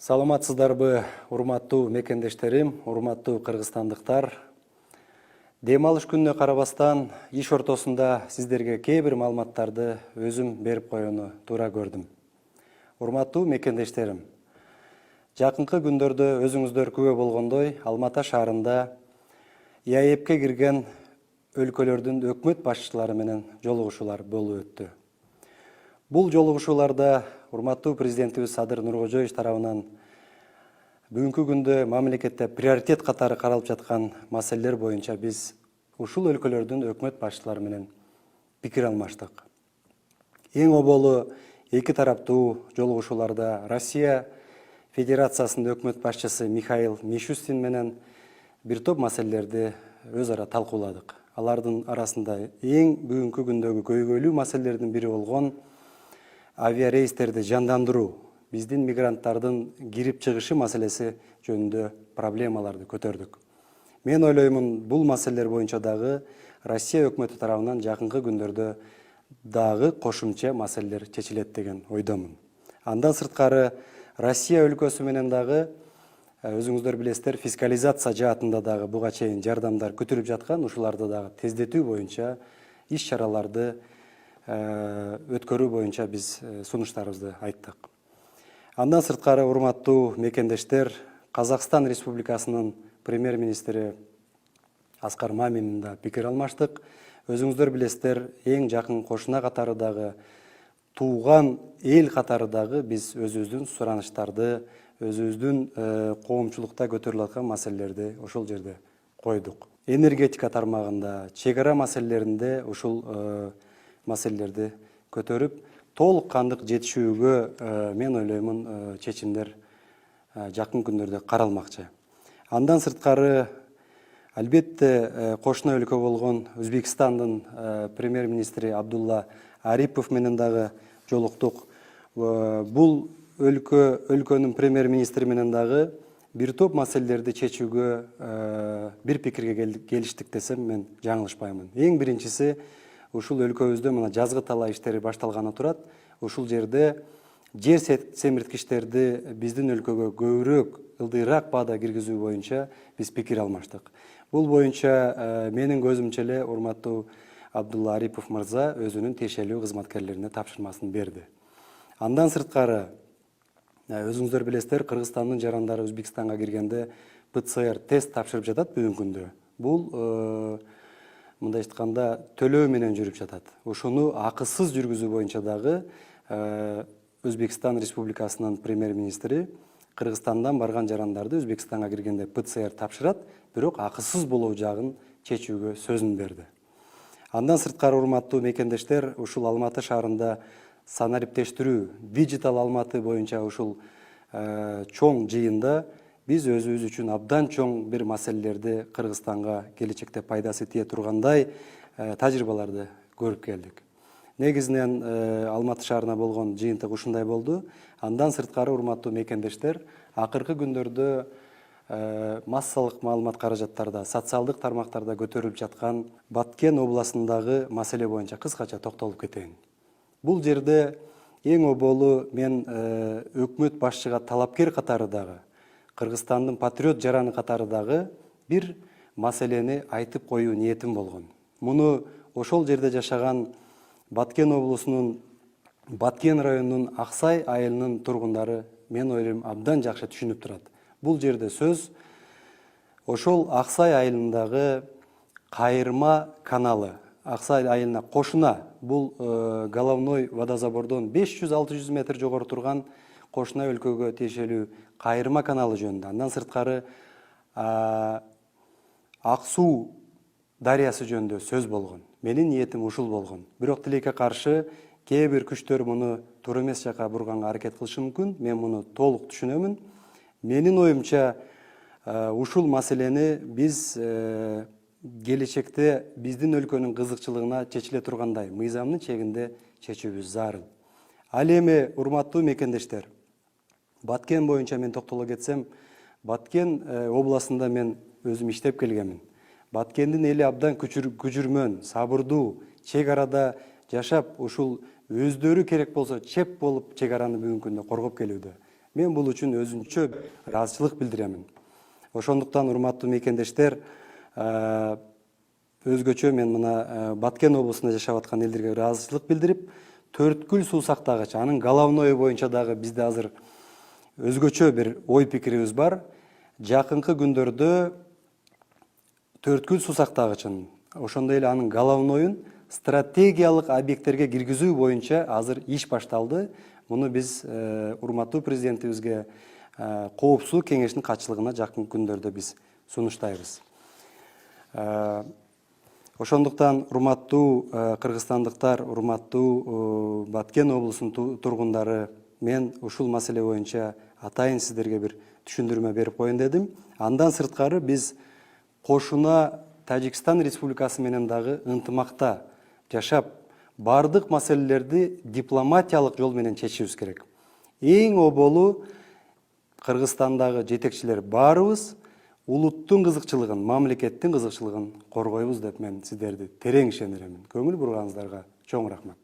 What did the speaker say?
Саламатсыздарбы, урматтуу мекендештерим, урматтуу кыргызстандыктар. Дем алыш күнүнө карабастан иш ортосунда сиздерге кээ бир маалыматтарды өзүм берип коюуну туура көрдүм. Урматтуу мекендештерим, жакынкы күндөрдө өзүңүздөр күбө болгондой, Алматы шаарында ИАЭПке кирген өлкөлөрдүн өкмөт башчылары менен жолугушуулар болуп өттү. Бул жолугушууларда урматтуу президентибиз Садыр Нуркожоевич тарабынан бүгүнкү күндө мамлекетте приоритет катары каралып жаткан маселелер боюнча биз ушул өлкөлөрдүн өкмөт башчылары менен пикир алмаштык. Эң оболу эки тараптуу жолугушууларда Россия Федерациясынын өкмөт башчысы Михаил Мишустин менен бир топ маселелерди өз ара талкууладык. Алардын арасында эң бүгүнкү күндөгү көйгөйлүү маселелердин бири болгон авиарейстерди жандандыруу, биздин мигранттардын кирип чыгышы маселеси жөнүндө проблемаларды көтөрдүк. Мен ойлоймун, бул маселелер боюнча дагы Россия өкмөтү тарабынан жакынкы күндөрдө дагы кошумча маселелер чечилет деген ойдомун. Андан сырткары Россия өлкөсү менен дагы өзүңүздөр билесиздер, фискализация жаатында дагы буга чейин жардамдар күтүлүп жаткан, ушуларды дагы тездетүү боюнча иш чараларды өткөрүү боюнча биз сунуштарыбызды айттык. Андан сырткары, урматтуу мекендештер, Казакстан Республикасынын премьер-министри Аскар Маминин да пикир алмаштык. Өзүңүздөр билесиздер, эң жакын кошуна катары дагы, тууган эл катары дагы биз өзүбүздүн суранычтарды, өзүбүздүн коомчулукта көтөрүлүп аткан маселелерди ошол жерде койдук. Энергетика тармагында, чек ара маселелеринде ушул маселелерди көтөрүп, толук кандык жетишүүгө мен ойлоймун чечимдер жакын күндөрдө каралмакчы. Андан сырткары, албетте кошуна өлкө болгон Өзбекстандын премьер-министри Абдулла Арипов менен дагы жолуктук. Бул өлкөнүн премьер-министри менен дагы бир топ маселелерди чечүүгө бир пикирге келиштик десем мен жаңылышпаймын. Эң биринчиси, ушул өлкөбүздө мына жазгы талаа иштери башталганы турат. Ушул жерде жер семирткичтерди биздин өлкөгө көбүрөөк, ылдыйраак баада киргизүү боюнча биз пикир алмаштык. Бул боюнча менин көзүмчө эле урматтуу Абдулла Арипов мырза өзүнүн тиешелүү кызматкерлерине тапшырмасын берди. Андан сырткары, өзүңүздөр билесиздер, Кыргызстандын жарандары Өзбекстанга киргенде ПЦР тест тапшырып жатат бүгүнкү күндө. Бул мындай айтканда төлөө менен жүрүп жатат. Ушуну акысыз жүргүзүү боюнча дагы Өзбекстан Республикасынын премьер-министри Кыргызстандан барган жарандарды Өзбекстанга киргенде ПЦР тапшырат, бирок акысыз болуу жагын чечүүгө сөзүн берди. Андан сырткары, урматтуу мекендештер, ушул Алматы шаарында санариптештирүү, Digital Алматы боюнча ушул чоң жыйында биз өзүбүз үчүн абдан чоң бир маселелерди Кыргызстанга келечекте пайдасы тие тургандай тажрыйбаларды көрүп келдик. Негизинен Алматы шаарына болгон жыйынтык ушундай болду. Андан сырткары, урматтуу мекендештер, акыркы күндөрдө массалык маалымат каражаттарда, социалдык тармактарда көтөрүлүп жаткан Баткен областындагы маселе боюнча кыскача токтолуп кетейин. Бул жерде эң оболу мен өкмөт башчыга талапкер катары дагы, Кыргызстандын патриот жараны катары дагы бир маселени айтып коюу ниетим болгон. Муну ошол жерде жашаган Баткен облусунун Баткен районунун Аксай айылынын тургундары мен ойлойм абдан жакшы түшүнүп турат. Бул жерде сөз ошол Аксай айылындагы кайырма каналы, Аксай айылына кошуна, бул головной водозабордон 500-600 метр жогору турган кошуна өлкөгө тиешелүү кайырма каналы жөнүндө. Андан сырткары Ак суу дарыясы жөнүндө сөз болгон. Менин ниетим ушул болгон. Бирок тилекке каршы кээ бир күчтөр муну туура эмес жака бурганга аракет кылышы мүмкүн. Мен муну толук түшүнөмүн. Менин оюмча ушул маселени биз келечекте биздин өлкөнүн кызыкчылыгына чечиле тургандай мыйзамдын чегинде чечүүбүз зарыл. Ал эми, урматтуу мекендештер, Баткен боюнча мен токтоло кетсем, Баткен областында мен өзүм иштеп келгенмин. Баткендин эли абдан күчүрмөн, сабырдуу, чек арада жашап, ушул өздөрү керек болсо чеп болуп чек араны бүгүнкү күндө коргоп келүүдө. Мен бул үчүн өзүнчө ыраазычылык билдиремин. Ошондуктан урматтуу мекендештер, өзгөчө мен мына Баткен облусунда жашап аткан элдерге ыраазычылык билдирип, Төрткүл суу сактагычы, анын головной боюнча дагы бизде азыр өзгөчө бир ой пикирибиз бар. Жакынкы күндөрдө Төрткүл суу сактагычын, ошондой эле анын головноюн стратегиялык объекттерге киргизүү боюнча азыр иш башталды. Муну биз урматтуу президентибизге коопсуздук кеңешинин катчылыгына жакын күндөрдө биз сунуштайбыз. Ошондуктан урматтуу кыргызстандыктар, урматтуу Баткен облусунун тургундары, мен ушул маселе боюнча атайын сиздерге бир түшүндүрмө берип коеюн дедим. Андан сырткары биз кошуна Тажикстан Республикасы менен дагы ынтымакта жашап, бардык маселелерди дипломатиялык жол менен чечишибиз керек. Эң оболу Кыргызстандагы жетекчилер баарыбыз улуттун кызыкчылыгын, мамлекеттин кызыкчылыгын коргойбуз деп мен сиздерди терең ишендирем. Көңүл бурганыңыздарга чоң рахмат.